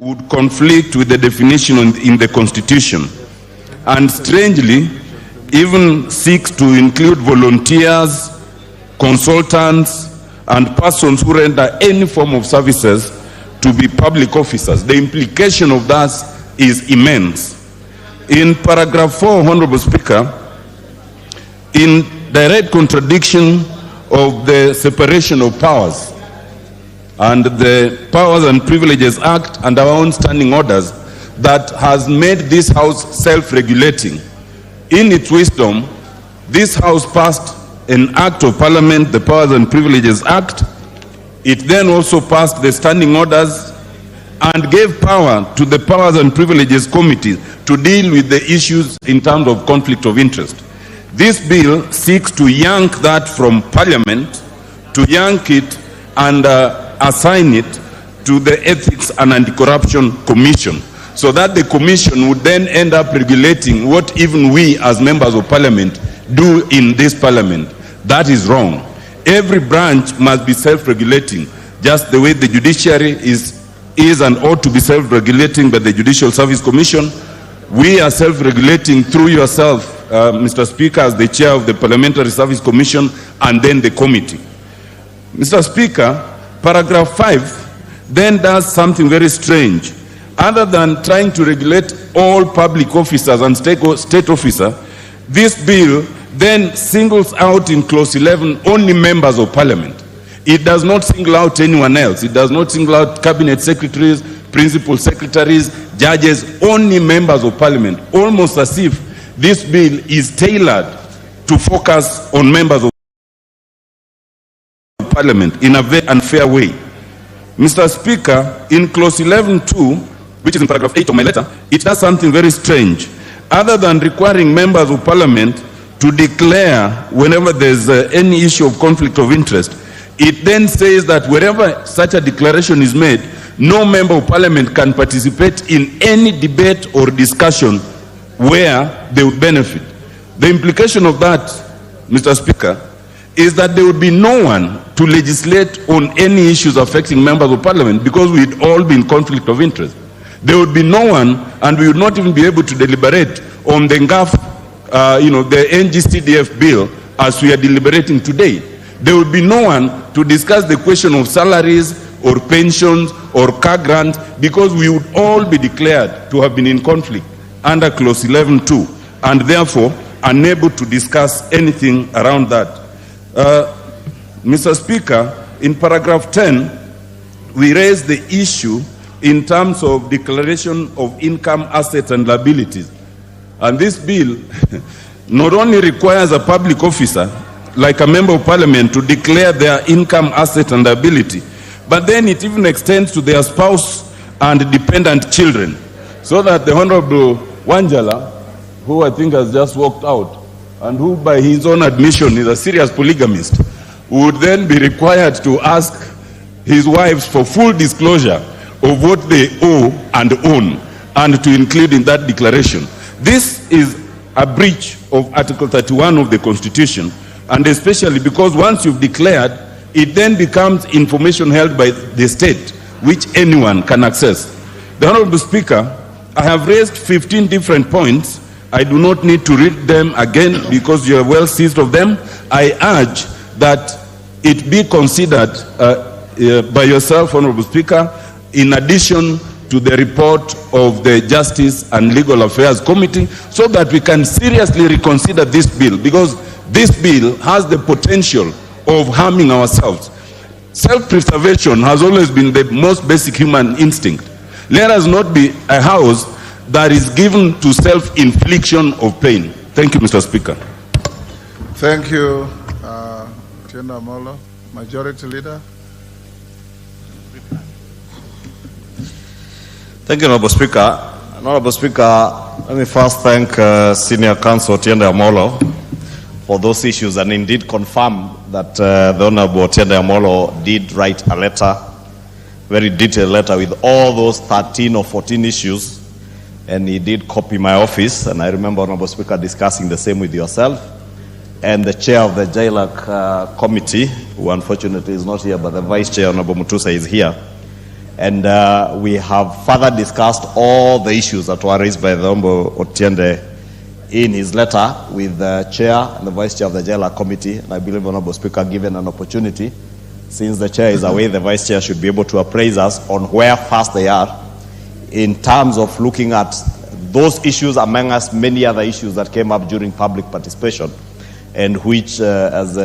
would conflict with the definition in the Constitution, and strangely, even seeks to include volunteers, consultants, and persons who render any form of services to be public officers. The implication of that is immense. In paragraph 4, Honorable Speaker, in direct contradiction of the separation of powers and the Powers and Privileges Act and our own standing orders that has made this House self-regulating, in its wisdom, this House passed an Act of Parliament, the Powers and Privileges Act. It then also passed the standing orders and gave power to the Powers and Privileges Committee to deal with the issues in terms of conflict of interest. This bill seeks to yank that from Parliament, to yank it and assign it to the Ethics and Anti-Corruption Commission, so that the Commission would then end up regulating what even we as members of Parliament do in this Parliament. That is wrong. Every branch must be self-regulating, just the way the judiciary is and ought to be self-regulating by the Judicial Service Commission. We are self-regulating through yourself, Mr. Speaker, as the chair of the Parliamentary Service Commission, and then the committee. Mr. Speaker, paragraph 5 then does something very strange. Other than trying to regulate all public officers and state officers, this bill then singles out in clause 11 only members of Parliament. It does not single out anyone else. It does not single out cabinet secretaries, principal secretaries, judges, only members of Parliament, almost as if this bill is tailored to focus on members of Parliament in a very unfair way. Mr. Speaker, in clause 11.2, which is in paragraph 8 of my letter, it does something very strange. Other than requiring members of Parliament to declare whenever there's any issue of conflict of interest, it then says that wherever such a declaration is made, no member of Parliament can participate in any debate or discussion where they would benefit. The implication of that, Mr. Speaker, is that there would be no one to legislate on any issues affecting members of Parliament, because we'd all be in conflict of interest. There would be no one, and we would not even be able to deliberate on the NGAF, the NGCDF bill as we are deliberating today. There would be no one to discuss the question of salaries or pensions or car grants, because we would all be declared to have been in conflict under clause 11.2, and therefore unable to discuss anything around that. Mr. Speaker, in paragraph 10, we raise the issue in terms of declaration of income, assets, and liabilities. And this bill not only requires a public officer, like a member of Parliament, to declare their income, asset, and liability, but then it even extends to their spouse and dependent children, so that the Honorable Wanjala, who I think has just walked out, and who by his own admission is a serious polygamist, would then be required to ask his wives for full disclosure of what they owe and own, and to include in that declaration. This is a breach of Article 31 of the Constitution, and especially because once you've declared, it then becomes information held by the state, which anyone can access. The Honorable Speaker, I have raised 15 different points. I do not need to read them again because you are well seized of them. I urge that it be considered by yourself, Honorable Speaker, in addition to the report of the Justice and Legal Affairs Committee, so that we can seriously reconsider this bill, because this bill has the potential of harming ourselves. Self-preservation has always been the most basic human instinct. Let us not be a house that is given to self-infliction of pain. Thank you, Mr. Speaker. Thank you, Otiende Amollo. Majority Leader. Thank you, Honorable Speaker. Honorable Speaker, let me first thank Senior Counsel Otiende Amollo for those issues, and indeed confirm that the Honorable Otiende Amollo did write a letter, very detailed letter with all those 13 or 14 issues, and he did copy my office, and I remember, Honorable Speaker, discussing the same with yourself and the chair of the JLAC committee, who unfortunately is not here, but the Vice Chair, Honorable Mutusa, is here. And we have further discussed all the issues that were raised by the Honorable Otiende in his letter with the Chair and the Vice Chair of the Jailer Committee. And I believe, Honorable Speaker, given an opportunity, since the Chair is away, the Vice Chair should be able to appraise us on where fast they are in terms of looking at those issues among us, many other issues that came up during public participation, and which, as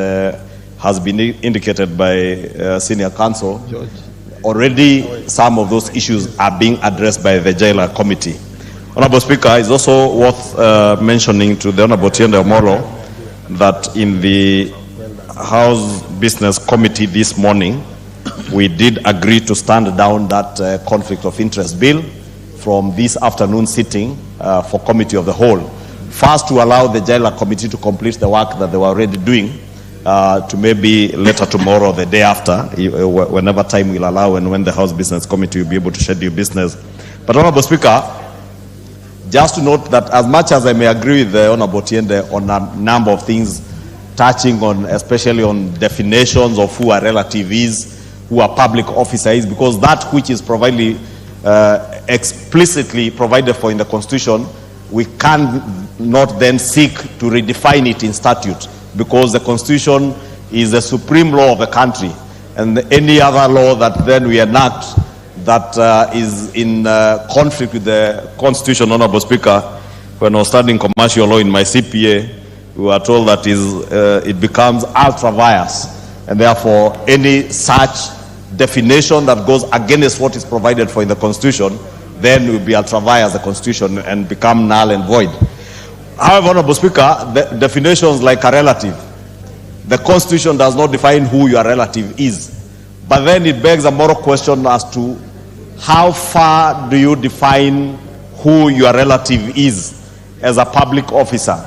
has been indicated by Senior Counsel, already some of those issues are being addressed by the Jailer Committee. Honorable Speaker, it's also worth mentioning to the Honorable Otiende Amollo that in the House Business Committee this morning, we did agree to stand down that conflict of interest bill from this afternoon sitting for Committee of the Whole. First, to allow the Jailer Committee to complete the work that they were already doing, to maybe later tomorrow or the day after, whenever time will allow and when the House Business Committee will be able to schedule business. But Honorable Speaker, just to note that as much as I may agree with the Honorable Otiende on a number of things touching on, especially on definitions of who a relative is, who a public officer is, because that which is provided, explicitly provided for in the Constitution, we can not then seek to redefine it in statute, because the Constitution is the supreme law of the country, and any other law that then we enact that is in conflict with the Constitution. Honorable Speaker, when I was studying commercial law in my CPA, we were told that it becomes ultra vires, and therefore any such definition that goes against what is provided for in the Constitution then will be ultra vires the Constitution and become null and void. However, Honorable Speaker, the definitions like a relative, the Constitution does not define who your relative is, but then it begs a moral question as to how far do you define who your relative is as a public officer?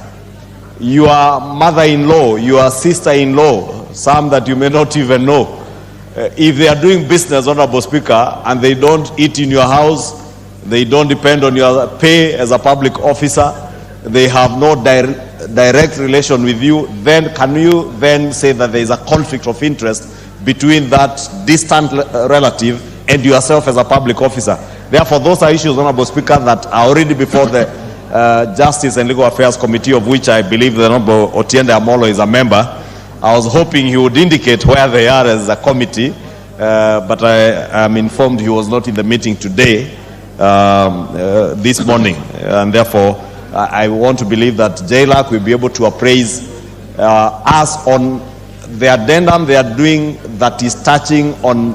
Your mother-in-law, your sister-in-law, some that you may not even know, if they are doing business, Honorable Speaker, and they don't eat in your house, they don't depend on your pay as a public officer, they have no direct relation with you, then can you then say that there is a conflict of interest between that distant relative and yourself as a public officer? Therefore, those are issues, Honorable Speaker, that are already before the Justice and Legal Affairs Committee, of which I believe the Honorable Otiende Amollo is a member. I was hoping he would indicate where they are as a committee, but I am informed he was not in the meeting today, this morning, and therefore I want to believe that JLAC will be able to appraise us on the addendum they are doing that is touching on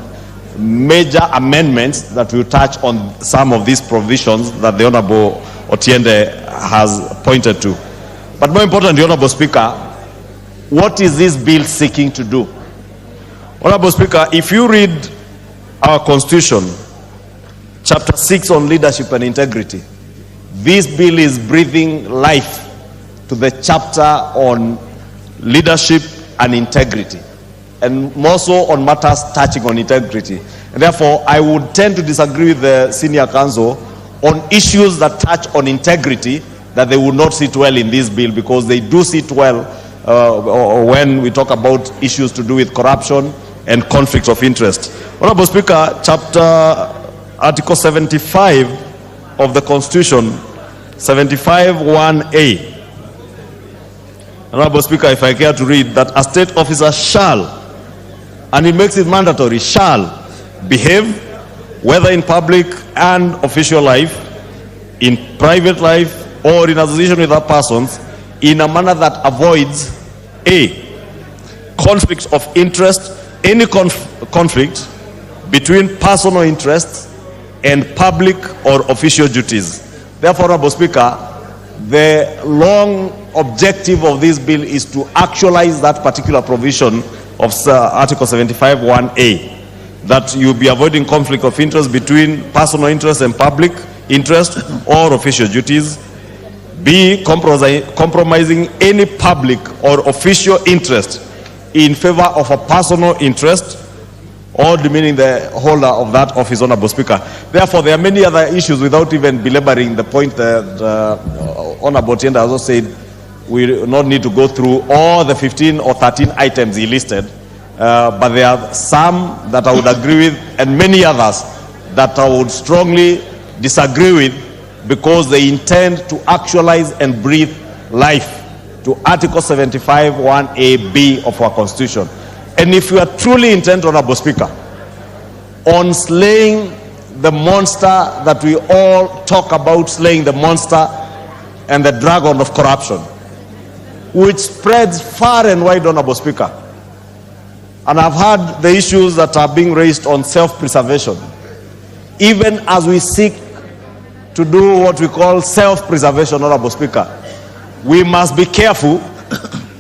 major amendments that will touch on some of these provisions that the Honorable Otiende has pointed to. But more importantly, Honorable Speaker, what is this bill seeking to do? Honorable Speaker, if you read our Constitution, Chapter 6 on leadership and integrity, this bill is breathing life to the chapter on leadership and integrity, and more so on matters touching on integrity. And therefore, I would tend to disagree with the Senior Counsel on issues that touch on integrity, that they would not sit well in this bill, because they do sit well when we talk about issues to do with corruption and conflict of interest. Honorable Speaker, Article 75 of the Constitution, 75(1)(a). Honorable Speaker, if I care to read that a state officer shall, and it makes it mandatory, shall behave, whether in public and official life, in private life, or in association with other persons, in a manner that avoids a conflict of interest, any conflict between personal interests and public or official duties. Therefore, Honorable Speaker, the long objective of this bill is to actualize that particular provision of Article 75(1)(a), that you'll be avoiding conflict of interest between personal interest and public interest or official duties. B, compromising any public or official interest in favor of a personal interest or demeaning the holder of that office, Honorable Speaker. Therefore, there are many other issues, without even belaboring the point that Honorable Otiende also said. We do not need to go through all the 15 or 13 items he listed, but there are some that I would agree with, and many others that I would strongly disagree with, because they intend to actualize and breathe life to Article 75, 1A, of our Constitution. And if you are truly intent, Honorable Speaker, on slaying the monster that we all talk about, slaying the monster and the dragon of corruption, which spreads far and wide, Honorable Speaker. And I've heard the issues that are being raised on self-preservation. Even as we seek to do what we call self-preservation, Honorable Speaker, we must be careful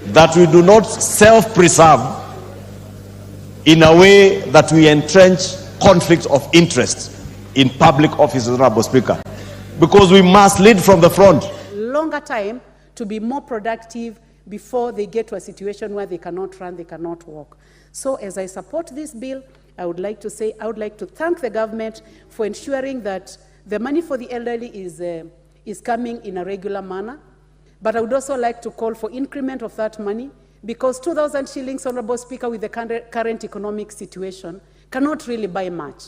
that we do not self-preserve in a way that we entrench conflict of interest in public offices, Honorable Speaker, because we must lead from the front. Longer time to be more productive before they get to a situation where they cannot run, they cannot walk. So as I support this bill, I would like to thank the government for ensuring that the money for the elderly is coming in a regular manner. But I would also like to call for increment of that money, because 2,000 shillings, Honorable Speaker, with the current economic situation, cannot really buy much.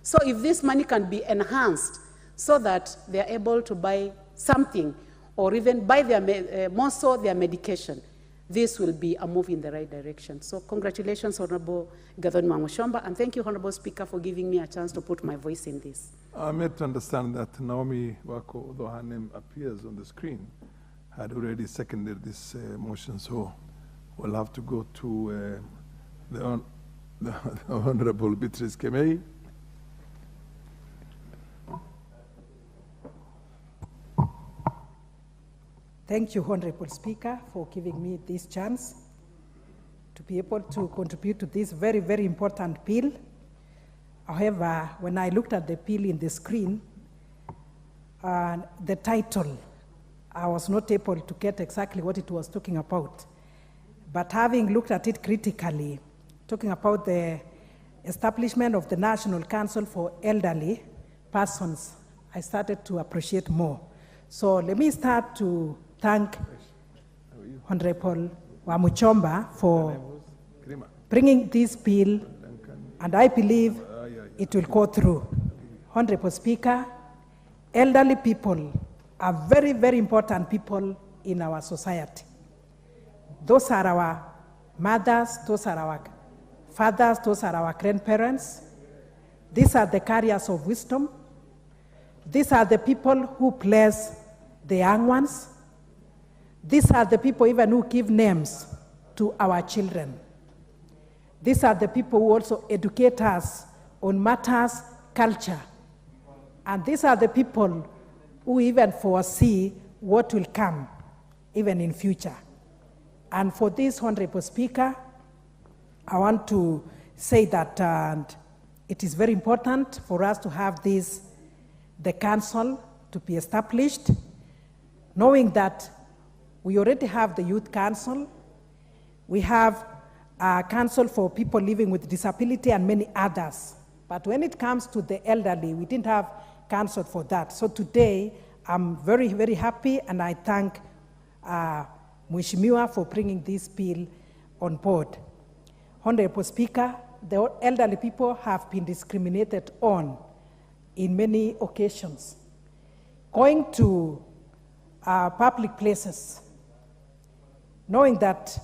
So if this money can be enhanced so that they are able to buy something, or even buy more so their medication, this will be a move in the right direction. So congratulations, Honorable Gathoni Mwamushomba, and thank you, Honorable Speaker, for giving me a chance to put my voice in this. I'm made to understand that Naomi Wako, although her name appears on the screen, had already seconded this motion, so we'll have to go to the Honorable Beatrice Kemei. Thank you, Honorable Speaker, for giving me this chance to be able to contribute to this very, very important bill. However, when I looked at the bill in the screen, the title, I was not able to get exactly what it was talking about. But having looked at it critically, talking about the establishment of the National Council for Elderly Persons, I started to appreciate more. So let me start to thank Honorable Wamuchomba for bringing this bill, and I believe it will go through. Honorable Speaker, elderly people are very, very important people in our society. Those are our mothers, those are our fathers, those are our grandparents. These are the carriers of wisdom. These are the people who bless the young ones. These are the people even who give names to our children. These are the people who also educate us on matters, culture. And these are the people who even foresee what will come, even in future. And for this, Honorable Speaker, I want to say that it is very important for us to have the council to be established, knowing that we already have the Youth Council, we have a council for people living with disability and many others. But when it comes to the elderly, we didn't have council for that. So today, I'm very, very happy, and I thank Mheshimiwa for bringing this bill on board. Honorable Speaker, the elderly people have been discriminated on in many occasions. Going to public places, knowing that